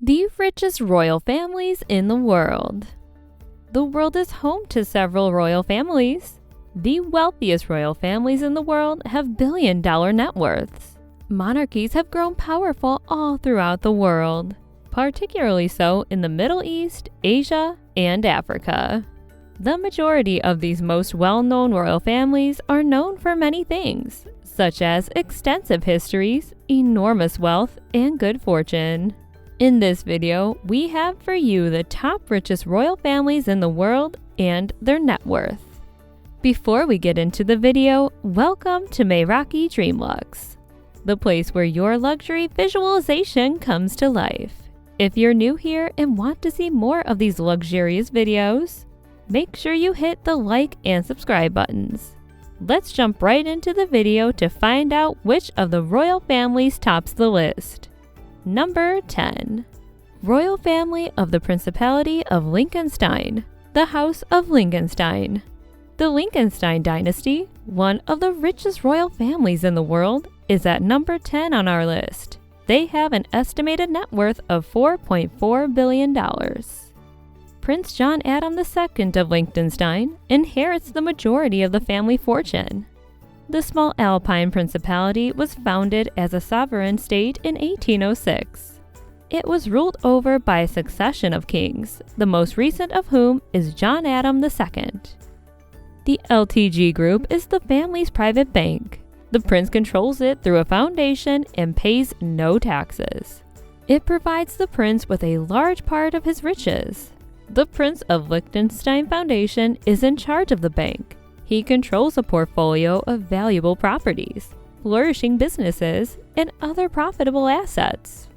The richest royal families in the world. The world is home to several royal families. The wealthiest royal families in the world have billion-dollar net worths. Monarchies have grown powerful all throughout the world, particularly so in the Middle East, Asia, and Africa. The majority of these most well-known royal families are known for many things, such as extensive histories, enormous wealth, and good fortune. In this video, we have for you the top richest royal families in the world and their net worth. Before we get into the video, welcome to Meraki Dreamluxe, the place where your luxury visualization comes to life. If you're new here and want to see more of these luxurious videos, make sure you hit the like and subscribe buttons. Let's jump right into the video to find out which of the royal families tops the list. Number 10. Royal Family of the Principality of Liechtenstein, the House of Liechtenstein. The Liechtenstein dynasty, one of the richest royal families in the world, is at number 10 on our list. They have an estimated net worth of $4.4 billion. Prince John Adam II of Liechtenstein inherits the majority of the family fortune. The small Alpine Principality was founded as a sovereign state in 1806. It was ruled over by a succession of kings, the most recent of whom is John Adam II. The LTG Group is the family's private bank. The prince controls it through a foundation and pays no taxes. It provides the prince with a large part of his riches. The Prince of Liechtenstein Foundation is in charge of the bank. He controls a portfolio of valuable properties, flourishing businesses, and other profitable assets.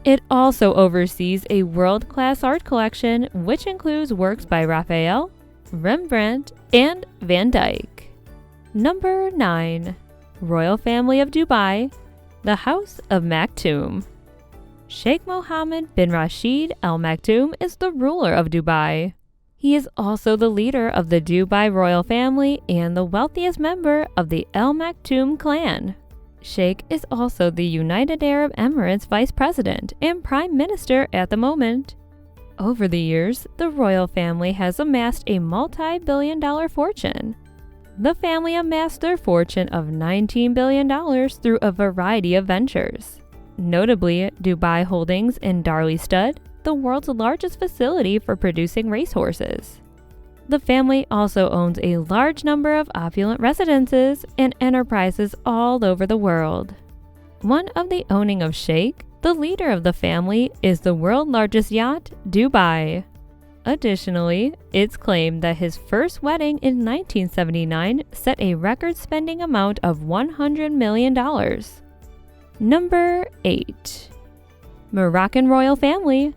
It also oversees a world-class art collection which includes works by Raphael, Rembrandt, and Van Dyck. Number 9. Royal Family of Dubai, the House of Maktoum. Sheikh Mohammed bin Rashid Al Maktoum is the ruler of Dubai. He is also the leader of the Dubai royal family and the wealthiest member of the Al Maktoum clan. Sheikh is also the United Arab Emirates vice president and prime minister at the moment. Over the years, the royal family has amassed a multi-billion-dollar fortune. The family amassed their fortune of $19 billion through a variety of ventures. Notably, Dubai Holdings in Darley Stud, the world's largest facility for producing racehorses. The family also owns a large number of opulent residences and enterprises all over the world. One of the owning of Sheikh, the leader of the family, is the world's largest yacht, Dubai. Additionally, it's claimed that his first wedding in 1979 set a record spending amount of $100 million. Number 8. Moroccan royal family,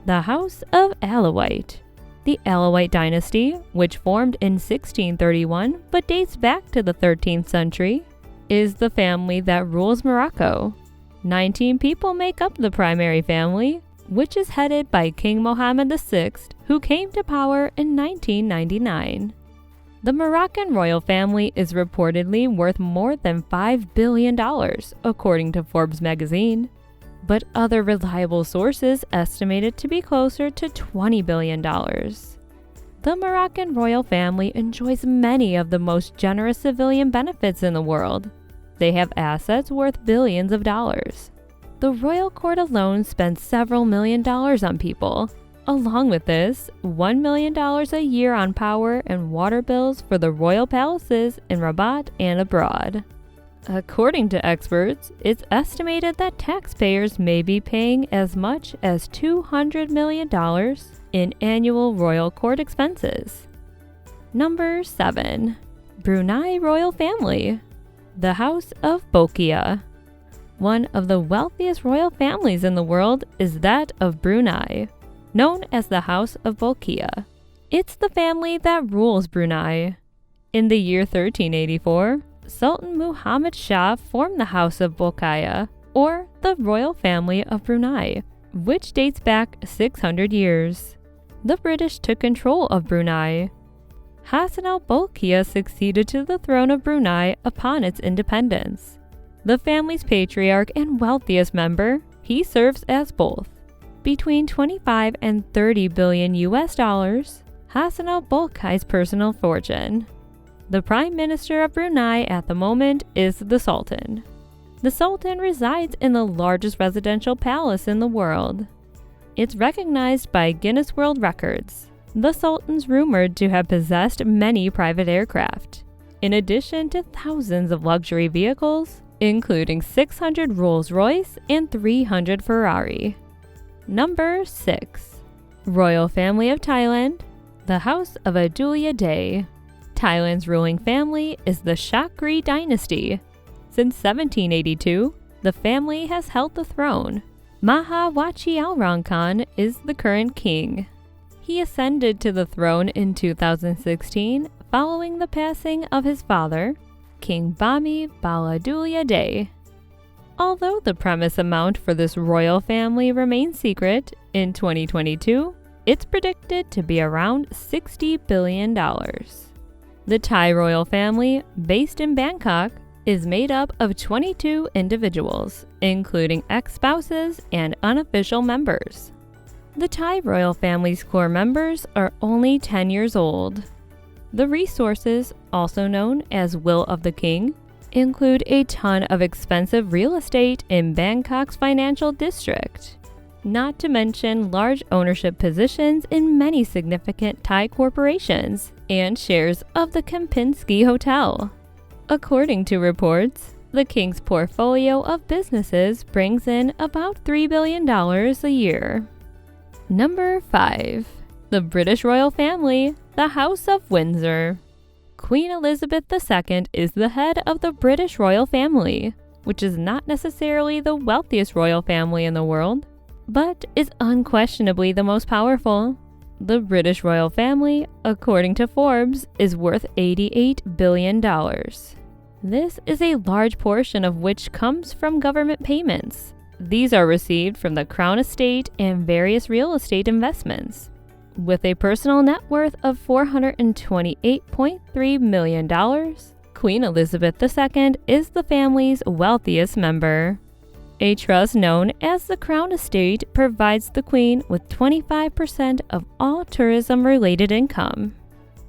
the House of Adulyadej. The Alawite dynasty, which formed in 1631 but dates back to the 13th century, is the family that rules Morocco. 19 people make up the primary family, which is headed by King Mohammed VI, who came to power in 1999. The Moroccan royal family is reportedly worth more than $5 billion, according to Forbes magazine, but other reliable sources estimate it to be closer to $20 billion. The Moroccan royal family enjoys many of the most generous civilian benefits in the world. They have assets worth billions of dollars. The royal court alone spends several million dollars on people. Along with this, $1 million a year on power and water bills for the royal palaces in Rabat and abroad. According to experts, it's estimated that taxpayers may be paying as much as $200 million in annual royal court expenses. Number 7. Brunei Royal Family, the House of Bolkiah. One of the wealthiest royal families in the world is that of Brunei, known as the House of Bolkiah. It's the family that rules Brunei. In the year 1384, Sultan Muhammad Shah formed the House of Bolkiah, or the Royal Family of Brunei, which dates back 600 years. The British took control of Brunei. Hassan al-Bolkiah succeeded to the throne of Brunei upon its independence. The family's patriarch and wealthiest member, he serves as both. between 25 and 30 billion US dollars, Hassanal Bolkiah's personal fortune. The Prime Minister of Brunei at the moment is the Sultan. The Sultan resides in the largest residential palace in the world. It's recognized by Guinness World Records. The Sultan's rumored to have possessed many private aircraft, in addition to thousands of luxury vehicles, including 600 Rolls-Royce and 300 Ferrari. Number 6. Royal Family of Thailand, the House of Adulyadej. Thailand's ruling family is the Chakri dynasty. Since 1782, the family has held the throne. Maha Vajiralongkorn is the current king. He ascended to the throne in 2016 following the passing of his father, King Bami Baladulyadej. Although the premise amount for this royal family remains secret, in 2022, it's predicted to be around $60 billion. The Thai royal family, based in Bangkok, is made up of 22 individuals, including ex-spouses and unofficial members. The Thai royal family's core members are only 10 years old. The resources, also known as Will of the King, include a ton of expensive real estate in Bangkok's financial district, not to mention large ownership positions in many significant Thai corporations and shares of the Kempinski Hotel. According to reports, the king's portfolio of businesses brings in about $3 billion a year. Number 5. The British royal family, the House of Windsor. Queen Elizabeth II is the head of the British royal family, which is not necessarily the wealthiest royal family in the world, but is unquestionably the most powerful. The British royal family, according to Forbes, is worth $88 billion. This is a large portion of which comes from government payments. These are received from the Crown Estate and various real estate investments. With a personal net worth of $428.3 million, Queen Elizabeth II is the family's wealthiest member. A trust known as the Crown Estate provides the Queen with 25% of all tourism-related income.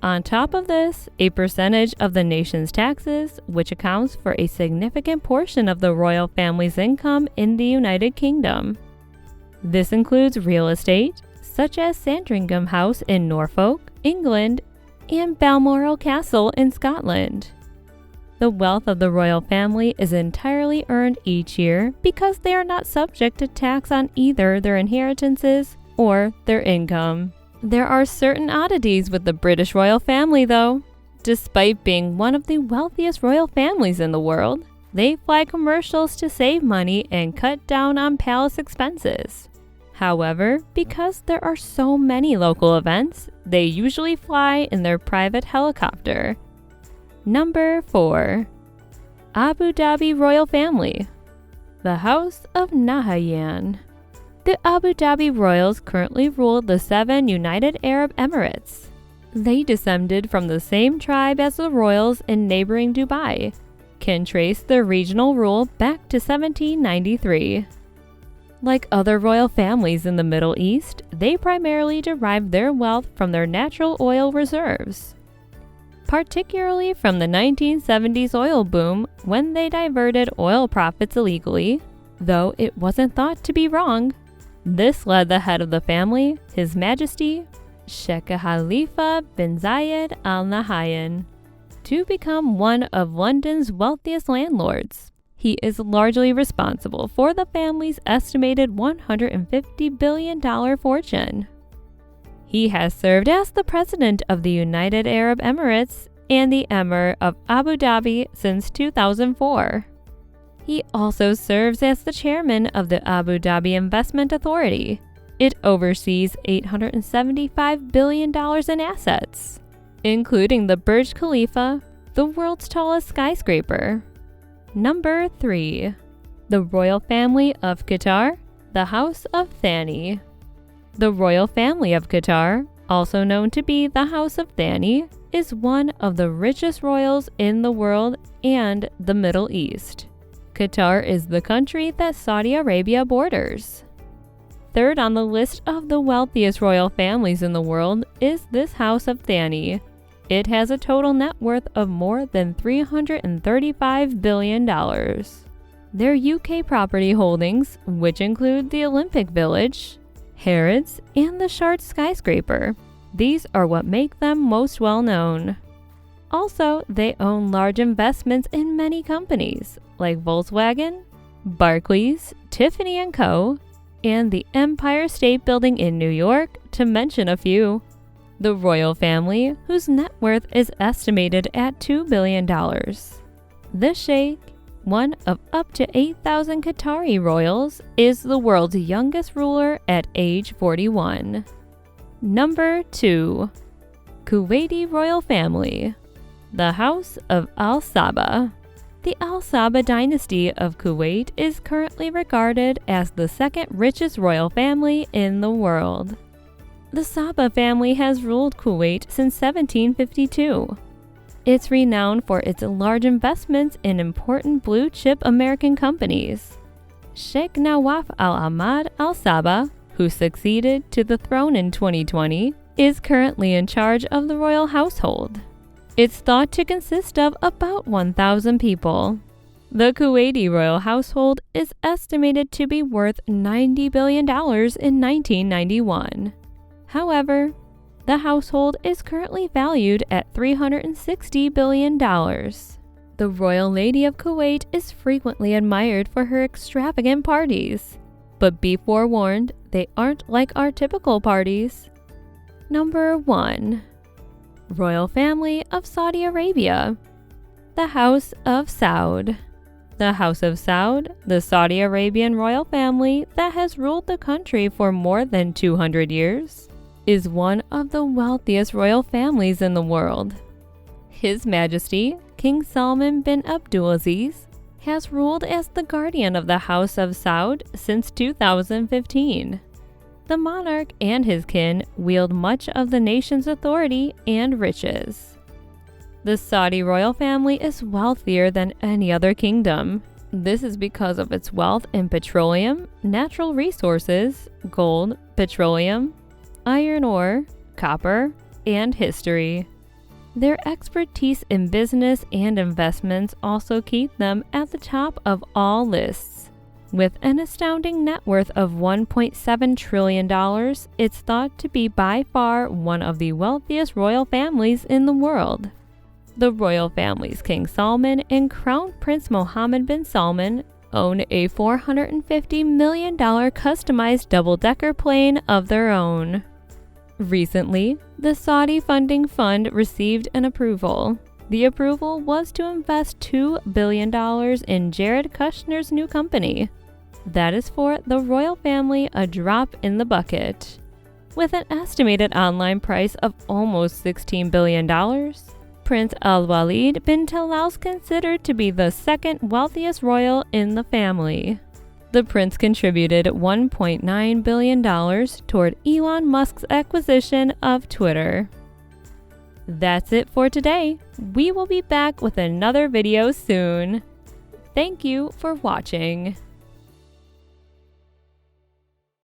On top of this, a percentage of the nation's taxes, which accounts for a significant portion of the royal family's income in the United Kingdom. This includes real estate, such as Sandringham House in Norfolk, England, and Balmoral Castle in Scotland. The wealth of the royal family is entirely earned each year because they are not subject to tax on either their inheritances or their income. There are certain oddities with the British royal family, though. Despite being one of the wealthiest royal families in the world, they fly commercials to save money and cut down on palace expenses. However, because there are so many local events, they usually fly in their private helicopter. Number 4. Abu Dhabi royal family, the House of Nahyan. The Abu Dhabi royals currently rule the 7 United Arab Emirates. They descended from the same tribe as the royals in neighboring Dubai, can trace their regional rule back to 1793. Like other royal families in the Middle East, they primarily derive their wealth from their natural oil reserves, particularly from the 1970s oil boom when they diverted oil profits illegally, though it wasn't thought to be wrong. This led the head of the family, His Majesty Sheikh Khalifa bin Zayed Al Nahyan, to become one of London's wealthiest landlords. He is largely responsible for the family's estimated $150 billion fortune. He has served as the President of the United Arab Emirates and the Emir of Abu Dhabi since 2004. He also serves as the chairman of the Abu Dhabi Investment Authority. It oversees $875 billion in assets, including the Burj Khalifa, the world's tallest skyscraper. Number 3. The Royal Family of Qatar, the House of Thani. The Royal Family of Qatar, also known to be the House of Thani, is one of the richest royals in the world and the Middle East. Qatar is the country that Saudi Arabia borders. Third on the list of the wealthiest royal families in the world is this house of Thani. It has a total net worth of more than $335 billion. Their UK property holdings, which include the Olympic Village, Harrods, and the Shard skyscraper, these are what make them most well known. Also, they own large investments in many companies like Volkswagen, Barclays, Tiffany & Co., and the Empire State Building in New York, to mention a few. The royal family, whose net worth is estimated at $2 billion. The Sheikh, one of up to 8,000 Qatari royals, is the world's youngest ruler at age 41. Number 2. Kuwaiti royal family. The House of Al Sabah. The Al Sabah dynasty of Kuwait is currently regarded as the second richest royal family in the world. The Sabah family has ruled Kuwait since 1752. It's renowned for its large investments in important blue-chip American companies. Sheikh Nawaf Al-Ahmad Al Sabah, who succeeded to the throne in 2020, is currently in charge of the royal household. It's thought to consist of about 1,000 people. The Kuwaiti royal household is estimated to be worth $90 billion in 1991. However, the household is currently valued at $360 billion. The Royal Lady of Kuwait is frequently admired for her extravagant parties, but be forewarned, they aren't like our typical parties. Number 1. Royal family of Saudi Arabia. The House of Saud. The House of Saud, the Saudi Arabian royal family that has ruled the country for more than 200 years, is one of the wealthiest royal families in the world. His Majesty, King Salman bin Abdulaziz, has ruled as the guardian of the House of Saud since 2015. The monarch and his kin wield much of the nation's authority and riches. The Saudi royal family is wealthier than any other kingdom. This is because of its wealth in petroleum, natural resources, gold, petroleum, iron ore, copper, and history. Their expertise in business and investments also keep them at the top of all lists. With an astounding net worth of $1.7 trillion, it's thought to be by far one of the wealthiest royal families in the world. The royal family's King Salman and Crown Prince Mohammed bin Salman own a $450 million customized double-decker plane of their own. Recently, the Saudi Funding Fund received an approval. The approval was to invest $2 billion in Jared Kushner's new company. That is for the royal family a drop in the bucket. With an estimated online price of almost $16 billion, Prince Al-Walid bin Talal is considered to be the second wealthiest royal in the family. The prince contributed $1.9 billion toward Elon Musk's acquisition of Twitter. That's it for today. We will be back with another video soon. Thank you for watching.